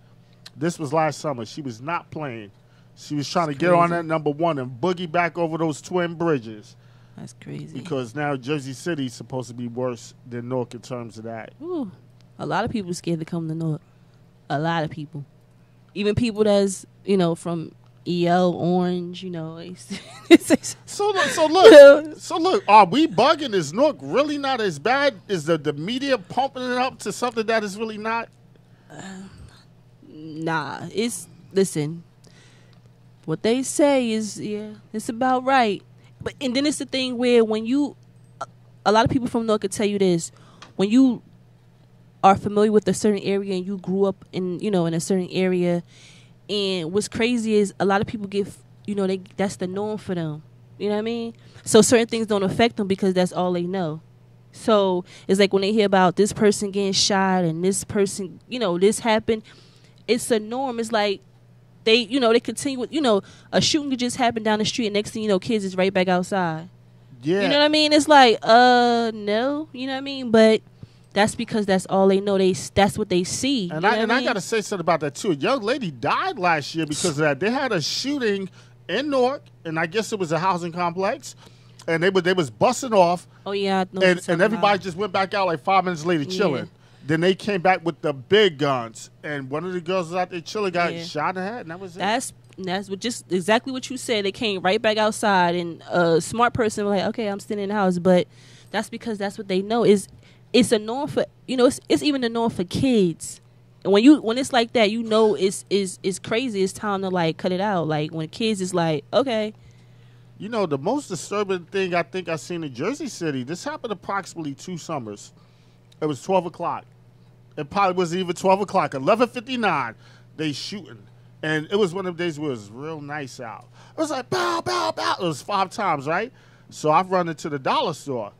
This was last summer. She was not playing. She was trying to get on that number 1 and boogie back over those twin bridges. That's crazy. Because now Jersey City's supposed to be worse than Newark in terms of that. Ooh, a lot of people scared to come to Newark. A lot of people. Even people that's, from EL, Orange, So look, are we bugging? Is Newark really not as bad? Is the media pumping it up to something that is really not? Nah, listen, what they say is, it's about right. But, and then it's the thing where when a lot of people from Newark could tell you this, when you are familiar with a certain area and you grew up in a certain area, and what's crazy is a lot of people get, that's the norm for them. You know what I mean? So certain things don't affect them because that's all they know. So it's like when they hear about this person getting shot and this person, this happened, it's a norm. It's like they continue with, a shooting could just happen down the street and next thing you know, kids is right back outside. Yeah. You know what I mean? It's like, no, you know what I mean? But that's because that's all they know. That's what they see. And I got to say something about that, too. A young lady died last year because of that. They had a shooting in Newark, and I guess it was a housing complex, and they was busting off. Oh, yeah. I know and everybody just went back out like 5 minutes later chilling. Yeah. Then they came back with the big guns, and one of the girls was out there chilling, got shot in the head, and that was it. That's just exactly what you said. They came right back outside, and a smart person was like, okay, I'm staying in the house. But that's because that's what they know. It's a norm for, it's even a norm for kids. And when it's like that, it's crazy. It's time to, like, cut it out. Like, when kids is like, okay. The most disturbing thing I think I seen in Jersey City, this happened approximately 2 summers. It was 12 o'clock. It probably wasn't even 12 o'clock. 11:59, they shooting. And it was one of the days where it was real nice out. It was like, bow, bow, bow. It was 5 times, right? So I've run into the dollar store.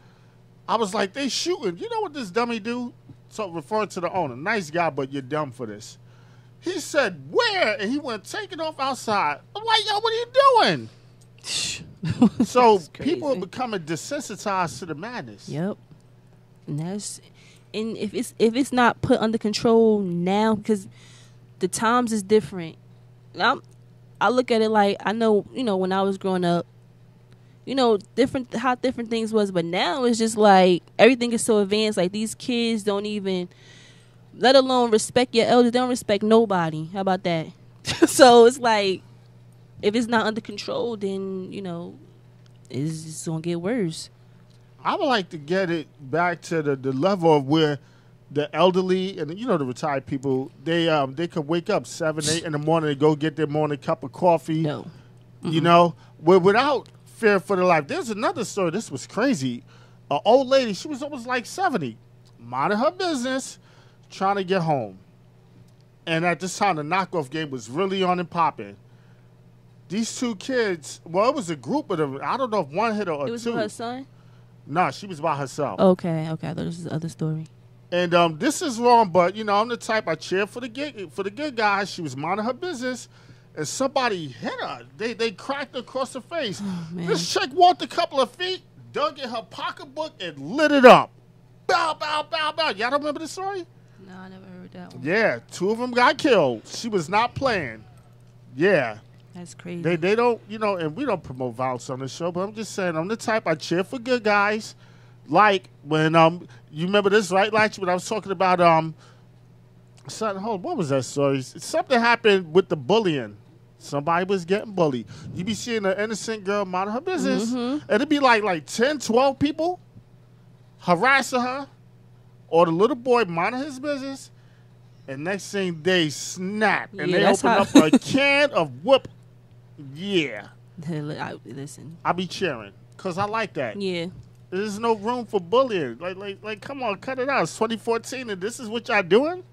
I was like, they shooting. You know what this dummy do? So referring to the owner. Nice guy, but you're dumb for this. He said, where? And he went taking off outside. I'm like, yo, what are you doing? So people are becoming desensitized to the madness. Yep. And if it's not put under control now, because the times is different. I look at it like, I know, when I was growing up, how different things was, but now it's just like everything is so advanced. Like, these kids don't even, let alone respect your elders, they don't respect nobody. How about that? So it's like, if it's not under control, then it's just gonna get worse. I would like to get it back to the level of where the elderly and the retired people, they could wake up 7, 8 in the morning and go get their morning cup of coffee. No. Without fear for their life. There's another story. This was crazy. An old lady, she was almost like 70, minding her business, trying to get home. And at this time, the knockoff game was really on and popping. These two kids, well, it was a group of them. I don't know if one hit her or two. It was with her son? No, she was by herself. Okay. I thought this was the other story. And this is wrong, but I'm the type, I cheer for the good guys. She was minding her business, and somebody hit her. They cracked her across the face. Oh, man. This chick walked a couple of feet, dug in her pocketbook, and lit it up. Bow, bow, bow, bow. Y'all don't remember the story? No, I never heard that one. Yeah, 2 of them got killed. She was not playing. Yeah. That's crazy. They don't, and we don't promote violence on this show, but I'm just saying, I'm the type, I cheer for good guys. Like when you remember this, right, Latch, when I was talking about what was that story? Something happened with the bullying. Somebody was getting bullied. You be seeing an innocent girl minding her business, and it'd be like 10, 12 people harassing her, or the little boy minding his business, and next thing they snap and they open up a can of whoop. Yeah. Listen. I be cheering because I like that. Yeah. There's no room for bullying. Like, come on, cut it out. It's 2014, and this is what y'all doing?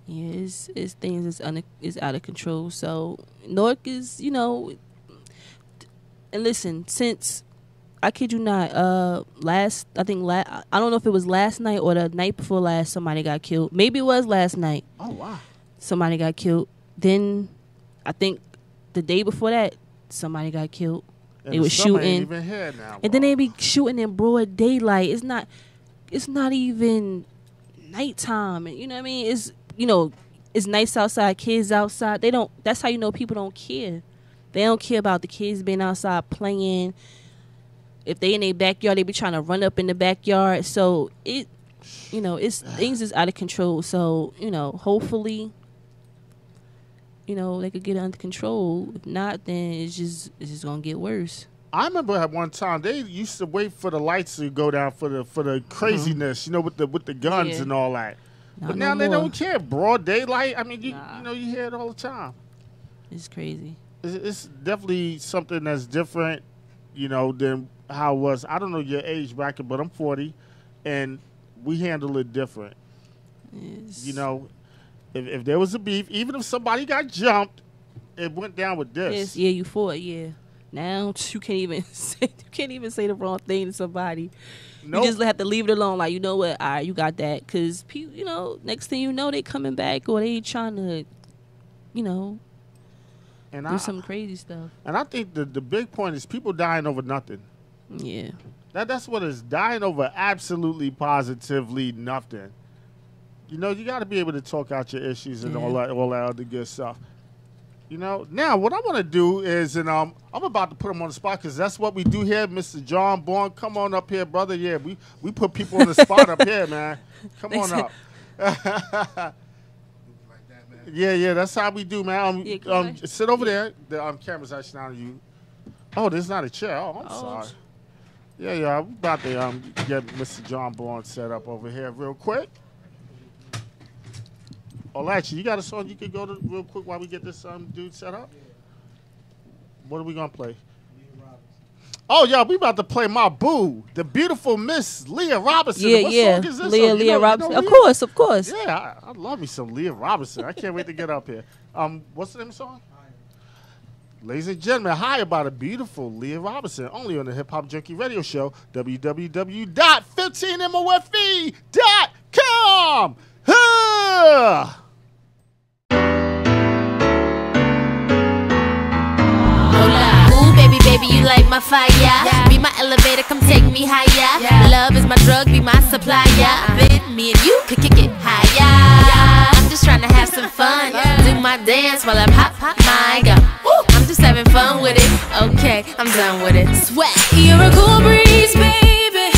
Yeah, it's things is out of control. So Newark is, and listen, since I kid you not, I don't know if it was last night or the night before last, somebody got killed. Maybe it was last night. Oh wow. Somebody got killed. Then I think the day before that, somebody got killed. And they were shooting, even here now, and then they be shooting in broad daylight. It's not even nighttime, and you know what I mean. It's nice outside, kids outside. They don't. That's how you know people don't care. They don't care about the kids being outside playing. If they in their backyard, they be trying to run up in the backyard. So things is out of control. So hopefully, they could get it under control. If not, then it's just gonna get worse. I remember at one time they used to wait for the lights to go down for the craziness, with the guns and all that. But now they don't care. Broad daylight. I mean, you hear it all the time. It's crazy. It's definitely something that's different, than how it was. I don't know your age bracket, but I'm 40, and we handle it different. Yes. If there was a beef, even if somebody got jumped, it went down with this. Yes, yeah, you fought, yeah. Now you can't even say the wrong thing to somebody. Nope. You just have to leave it alone. Like, you know what? All right, you got that. Because, next thing you know, they coming back or they trying to, do some crazy stuff. And I think the big point is people dying over nothing. Yeah. That's what it's dying over, absolutely, positively nothing. You got to be able to talk out your issues and all that other good stuff. Now what I want to do is, and I'm about to put him on the spot because that's what we do here, Mr. John Bourne. Come on up here, brother. Yeah, we put people on the spot up here, man. Come on up. Yeah, that's how we do, man. Sit over there. The camera's actually on you. Oh, there's not a chair. Oh, I'm sorry. Yeah, I'm about to get Mr. John Bourne set up over here real quick. Oh, actually, you got a song you can go to real quick while we get this dude set up? What are we going to play? Oh, yeah, we about to play my boo, the beautiful Miss Leah Robinson. Yeah, what song is this? Leah Robinson. Of course. Yeah, I love me some Leah Robinson. I can't wait to get up here. What's the name of the song? Ladies and gentlemen, hi about a beautiful Leah Robinson, only on the Hip Hop Junky Radio Show, www.15mofe.com. Ooh, baby, you you light my fire. Be my elevator, come take me higher. Love is my drug, be my supplier. Fit me and you could kick it higher. I'm just trying to have some fun. Do my dance while I pop my gum. I'm just having fun with it. Okay, I'm done with it. Sweat. You're a cool breeze, baby.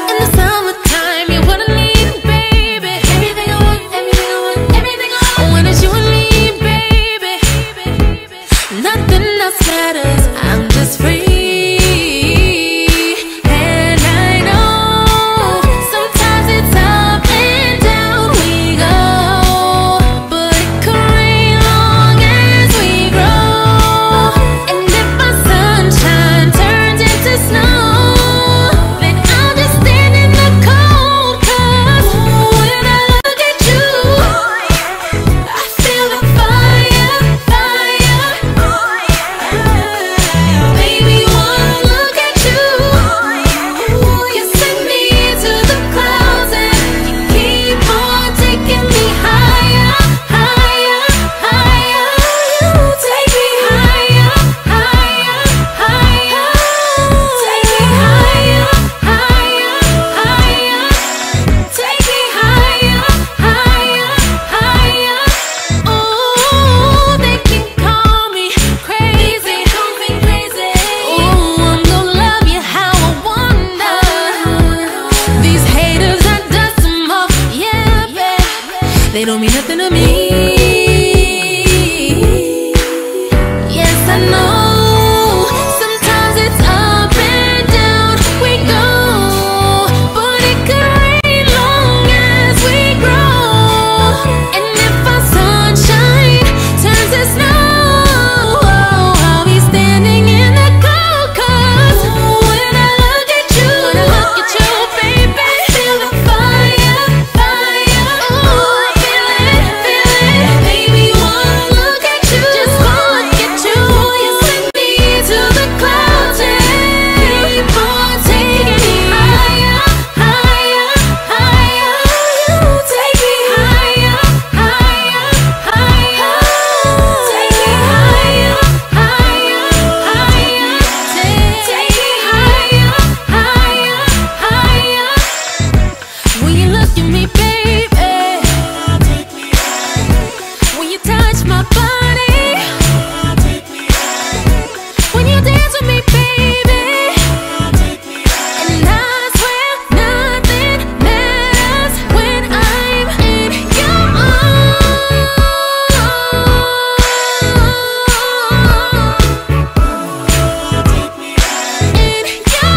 In the summertime, you're what I need, baby. Everything I want, everything I want, everything I want. When it's you and me, baby. Nothing else matters. I'm just free. And I know sometimes it's up and down we go, but it could rain long as we grow. And if my sunshine turns into snow, then I'll just stand in the cold. 'Cause when I look at you, I feel the fire, fire. Baby, wanna look at you. You send me to the clouds and you keep on taking me higher, higher, higher. You take me higher, higher, higher. Take me higher, higher, higher. Take me higher, higher, higher. Ooh, they can call me crazy, Ooh, I'm gonna love you how I wonder. These haters, I dust them off, yeah, they don't mean nothing to me. Yes, I know sometimes it's up and down we go, but it could rain long as we grow. And if our sunshine turns to snow, I'll be standing in the cold. 'Cause when I look at you, baby, I feel the fire, fire. Ooh, I feel it, baby, wanna look at you. Just wanna look at you. You send me to the clouds and keep on taking me higher, higher, higher. You take me higher, higher, higher. Take me higher, higher, higher. Take me higher, higher, higher. When you look at me, baby, when you touch my body, when you dance with me, baby, and I swear nothing matters when I'm in your arms. In your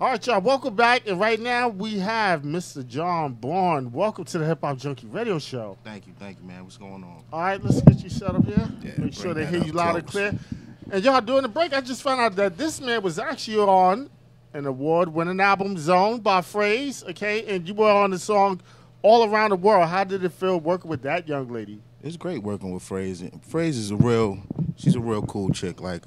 All right, y'all, welcome back. And right now we have Mr. John Bourne. Welcome to the Hip Hop Junky Radio Show. Thank you, man. What's going on? All right, let's get you set up here. Yeah, Make sure bring they that hear up you loud and close. clear. And y'all, during the break, I just found out that this man was actually on an award-winning album, Zone, by Phrase, okay? And you were on the song All Around the World. How did it feel working with that young lady? It's great working with Phrase. Phrase is she's a real cool chick. Like,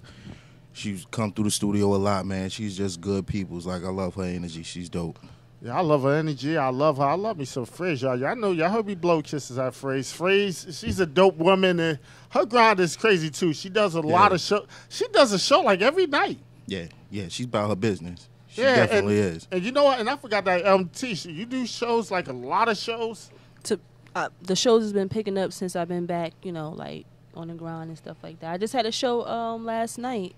she's come through the studio a lot, man. She's just good people. Like, I love her energy. She's dope. Yeah, I love her energy. I love her. I love me some Phrase, y'all. Y'all know, y'all heard me blow kisses at Phrase. Phrase, she's a dope woman, and her grind is crazy, too. She does a lot of show. She does a show, like, every night. Yeah, she's about her business. She definitely is. And you know what? And I forgot that, Teesh, you do shows, like, a lot of shows? The shows has been picking up since I've been back, you know, like, on the ground and stuff like that. I just had a show last night,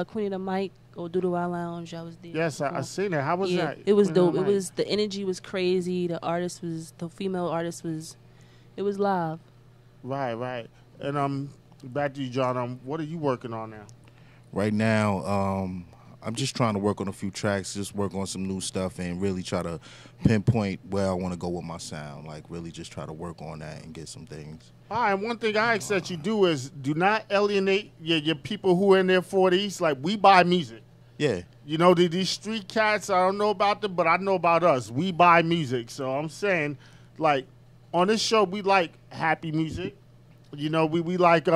Queen of the Mic, or Doodle Wild Lounge. I was there. Yes, I seen it. How was that? It was dope. It was, the energy was crazy. The female artist was, it was live. Right. And back to you, John. What are you working on now? Right now, I'm just trying to work on a few tracks, just work on some new stuff, and really try to pinpoint where I want to go with my sound. Like, really just try to work on that and get some things. All right, one thing I ask that you do is do not alienate your people who are in their 40s. Like, we buy music. Yeah. You know, these street cats, I don't know about them, but I know about us. We buy music. So I'm saying, like, on this show, we like happy music. You know, we like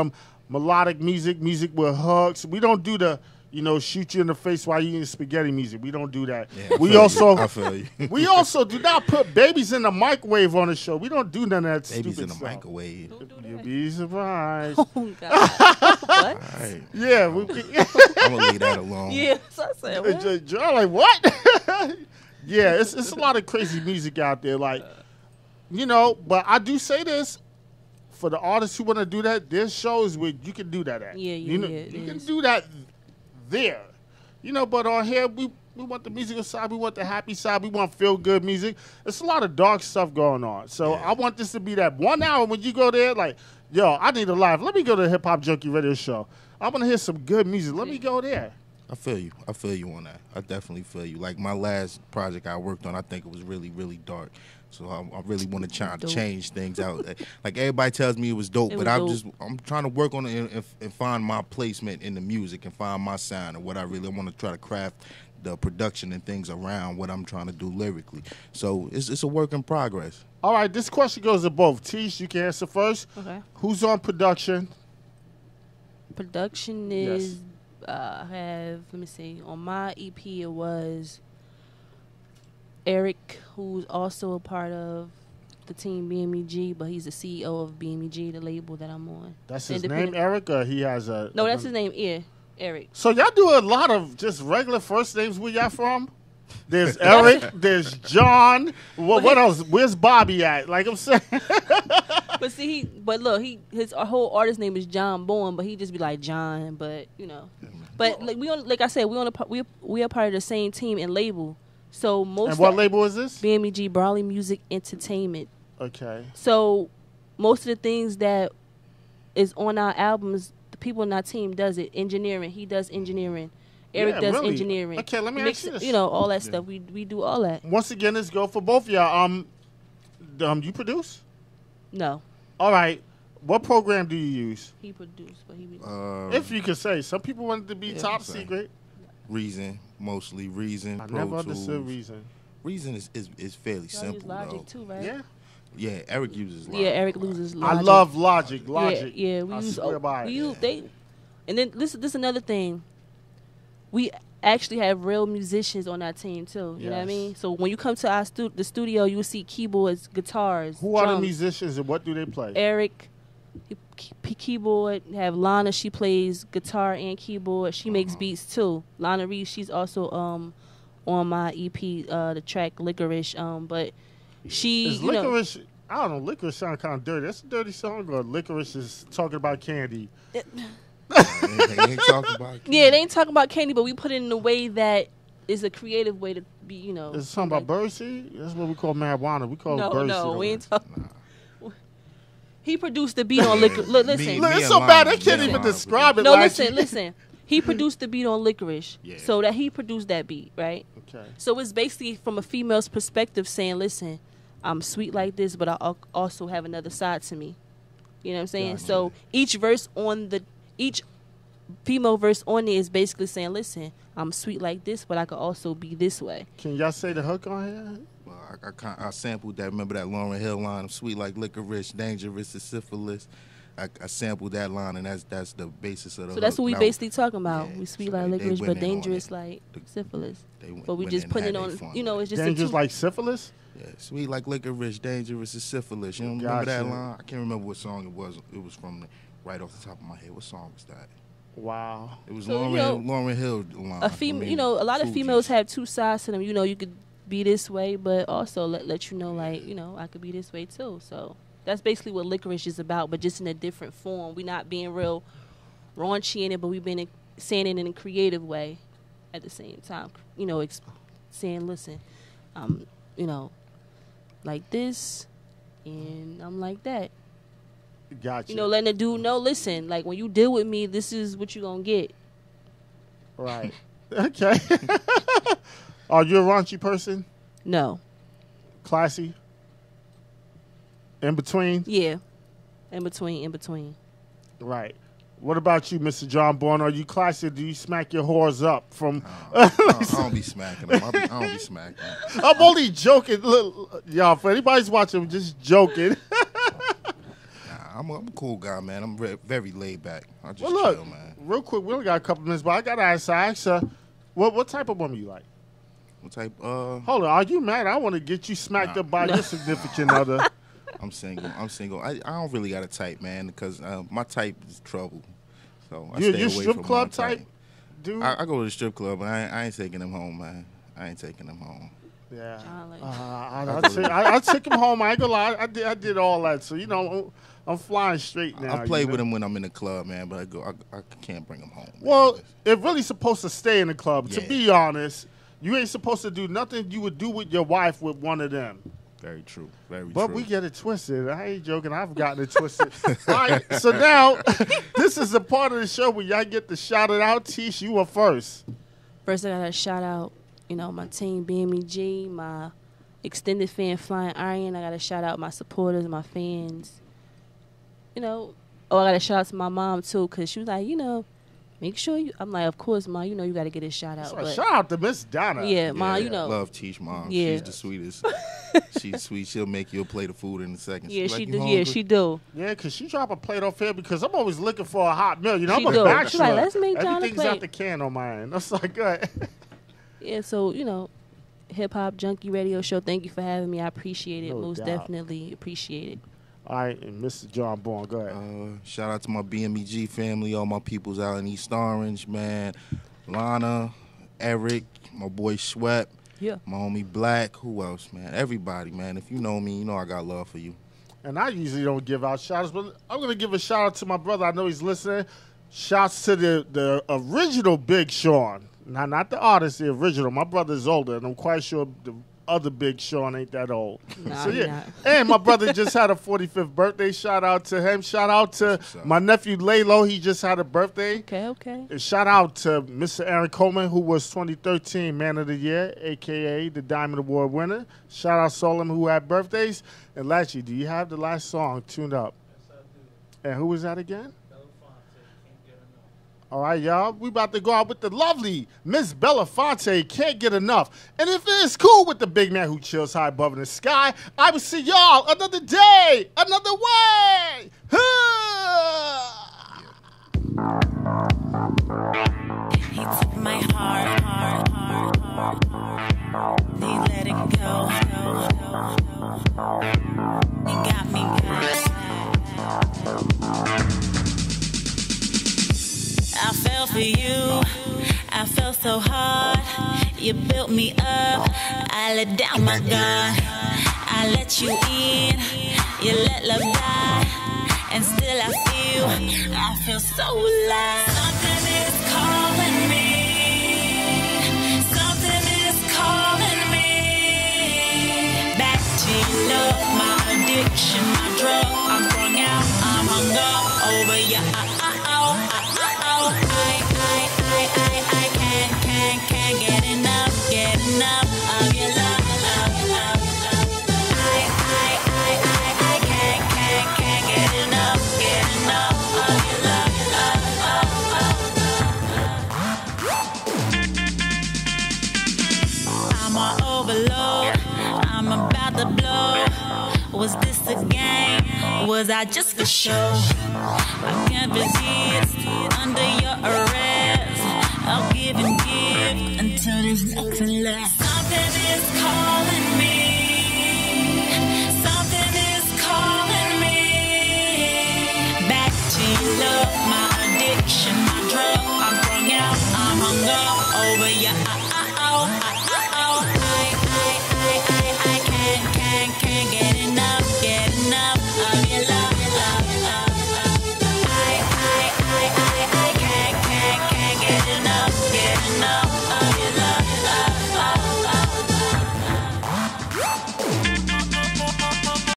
melodic music with hooks. We don't do the, you know, shoot you in the face while you eating spaghetti music. We don't do that. Yeah, I feel you. We also do not put babies in the microwave on the show. We don't do none of that babies stupid in the stuff. Microwave. You'll be surprised. Oh, God. What? All right. Yeah. I'm going to leave that alone. Yeah, so I said, what? John, like, what? Yeah, it's a lot of crazy music out there. Like, you know, but I do say this. For the artists who want to do that, there's shows where you can do that at. Yeah, you know, yeah, you can do that there. You know, but on here, we want the musical side. We want the happy side. We want feel-good music. There's a lot of dark stuff going on. So I want this to be that 1 hour when you go there, like, yo, I need a live. Let me go to the Hip Hop Junky Radio Show. I want to hear some good music. Let me go there. I feel you. I feel you on that. I definitely feel you. Like, my last project I worked on, I think it was really, really dark. So I really want to try to change things out. Like, everybody tells me it was dope, but I'm trying to work on it and find my placement in the music and find my sound and what I really want to try to craft the production and things around what I'm trying to do lyrically. So it's a work in progress. All right, this question goes to both. Teesh, you can answer first. Okay. Who's on production? Production is, let me see, on my EP it was Eric, who's also a part of the team BMEG, but he's the CEO of BMEG, the label that I'm on. That's his name, Eric, or he has a... No, that's his name, Eric. So y'all do a lot of just regular first names. Where y'all from? There's Eric, there's John. What else? Where's Bobby at? Like I'm saying. But see, his whole artist name is John Bowen, but he just be like John, but you know. But like I said, we are part of the same team and label. So what label is this? BMEG, Brawley Music Entertainment. Okay. So most of the things that is on our albums, the people in our team does it. Engineering, he does engineering. Eric does engineering. Okay, let me ask you this. You know, all that stuff. We do all that. Once again, let's go for both of y'all. You produce? No. All right. What program do you use? He produced, but he. If you could say, some people want it to be top secret. Reason, mostly Reason. I never understood Reason. Reason is fairly simple. Use Logic too, right? Yeah. Yeah, Eric uses Logic. Yeah, Eric uses Logic. I love Logic. Logic. Yeah, we use. And then this is another thing. We actually have real musicians on our team too. You know what I mean? So when you come to our the studio, you will see keyboards, guitars. Who are the musicians and what do they play? Eric, keyboard. Have Lana. She plays guitar and keyboard. She makes beats too. Lana Reed. She's also on my EP, the track Licorice. But she is Licorice. I don't know. Licorice sound kind of dirty. That's a dirty song. Or Licorice is talking about candy. They ain't talking about candy. Yeah, they ain't talking about candy, but we put it in a way that is a creative way to be, you know. Is it something about birdseed? That's what we call marijuana. We call it birdseed. No, we ain't talking. He produced the beat on Licorice. Look, listen. Look, it's so bad they can't even describe it. No, listen. He produced the beat on Licorice, so that he produced that beat, right? Okay. So it's basically from a female's perspective saying, listen, I'm sweet like this, but I also have another side to me. You know what I'm saying? Gotcha. So each female verse on there is basically saying, listen, I'm sweet like this, but I could also be this way. Can y'all say the hook on here? Well, I sampled that. Remember that Lauryn Hill line? I'm sweet like licorice, dangerous as syphilis. I sampled that line, and that's the basis of the. So that's hook. what we Now, basically talking about. yeah, We sweet so like they licorice, went but in on dangerous it. like syphilis. They But we went just in put and it had on. their fun You know, with it's just Dangerous a like syphilis? Yeah, sweet like licorice, dangerous is syphilis. You don't remember that Gotcha. line? I can't remember what song it was. It was from right off the top of my head. What song was that? Wow. It was So, Lauren Hill line. a female. I mean, You know, a lot of Fugees. females have two sides to them. You know, you could be this way, but also let you know, like, you know, I could be this way too. So that's basically what licorice is about, but just in a different form. We're not being real raunchy in it, but we've been saying it in a creative way at the same time. You know, saying, listen, you know, like this, and I'm like that. Gotcha. You know, letting the dude know, listen, like when you deal with me, this is what you gonna get. Right. Okay. Are you a raunchy person? No. Classy? In between? Yeah. In between. Right. What about you, Mr. John Bourne? Are you classy? Or do you smack your whores up from? I don't be smacking them. I don't be smacking them. I'm only joking. Look, y'all, for anybody's watching, I'm just joking. I'm a cool guy, man. I'm very laid back. I just Well, look, chill, man. real quick, we only got a couple minutes, but I got to ask her, what type of woman you like? What type? Hold on, are you mad? I want to get you smacked up by your significant other. I'm single. I don't really got a type, man, because my type is trouble. So I stay You away strip from club my type, dude? I go to the strip club, but I ain't taking them home, man. I ain't taking them home. Yeah. Charlie. I took him home. I ain't gonna lie. I did all that. So, you know, I'm flying straight now. I play you with know? them when I'm in the club, man, but I can't bring them home. Man. Well, it really supposed to stay in the club. To Yeah. be honest, you ain't supposed to do nothing you would do with your wife with one of them. Very true. Very But true. we get it twisted. I ain't joking. I've gotten it twisted. All right, so now this is the part of the show where y'all get to shout it out. Teesh, you were first. First, I gotta shout out, you know, my team, BMEG, my extended fan, Flying Iron. I gotta shout out my supporters, my fans. You know, I gotta shout out to my mom too, cause she was like, you know, make sure you. I'm like, of course, Ma. You know, you gotta get a shout out. So shout out to Miss Donna. Yeah, Ma. You know, love Teesh mom. Yeah. She's the sweetest. She's sweet. She'll make you a plate of food in a second. yeah, She's she like, do. "You Yeah, hungry?" she do. Yeah, because she drop a plate off here because I'm always looking for a hot meal. You know, She I'm a do. bachelor. She like, let's make John a Everything's plate. out the can on my end. That's like good. Yeah, so you know, Hip Hop Junky Radio Show. Thank you for having me. I appreciate it. No Most doubt. definitely appreciate it. All right, and Mr. John Bourne, go ahead. Shout out to my BMEG family, all my peoples out in East Orange, man. Lana, Eric, my boy Sweat, Yeah. my homie Black. Who else, man? Everybody, man. If you know me, you know I got love for you. And I usually don't give out shout-outs, but I'm going to give a shout-out to my brother. I know he's listening. Shouts to the original Big Sean. Now, not the artist, the original. My brother's older, and I'm quite sure the other Big Sean ain't that old. Nah, So, he yeah. not. And my brother just had a 45th birthday. Shout out to him. Shout out to What's up? my nephew, Lalo. He just had a birthday. Okay. And shout out to Mr. Aaron Coleman, who was 2013 Man of the Year, a.k.a. the Diamond Award winner. Shout out Solomon, who had birthdays. And Latchy, do you have the last song tuned up? Yes, I do. And who was that again? Belafonte, can't get enough. All right, y'all. We about to go out with the lovely Miss Belafonte. Can't get enough. And if it's cool with the big man who chills high above in the sky, I will see y'all another day, another way. He took my heart. He let it go. He got me good. I fell for you. I fell so hard. You built me up. I let down my guard. I let you in. You let love die. And still I feel so alive. Something is calling me. Something is calling me. Back to your love, my addiction, my drug. I'm strung out, I'm hung up over you. I can't get enough of your love. I can't get enough of your love. I'm on overload, I'm about to blow. Was this a game? Was I just for show? I can't believe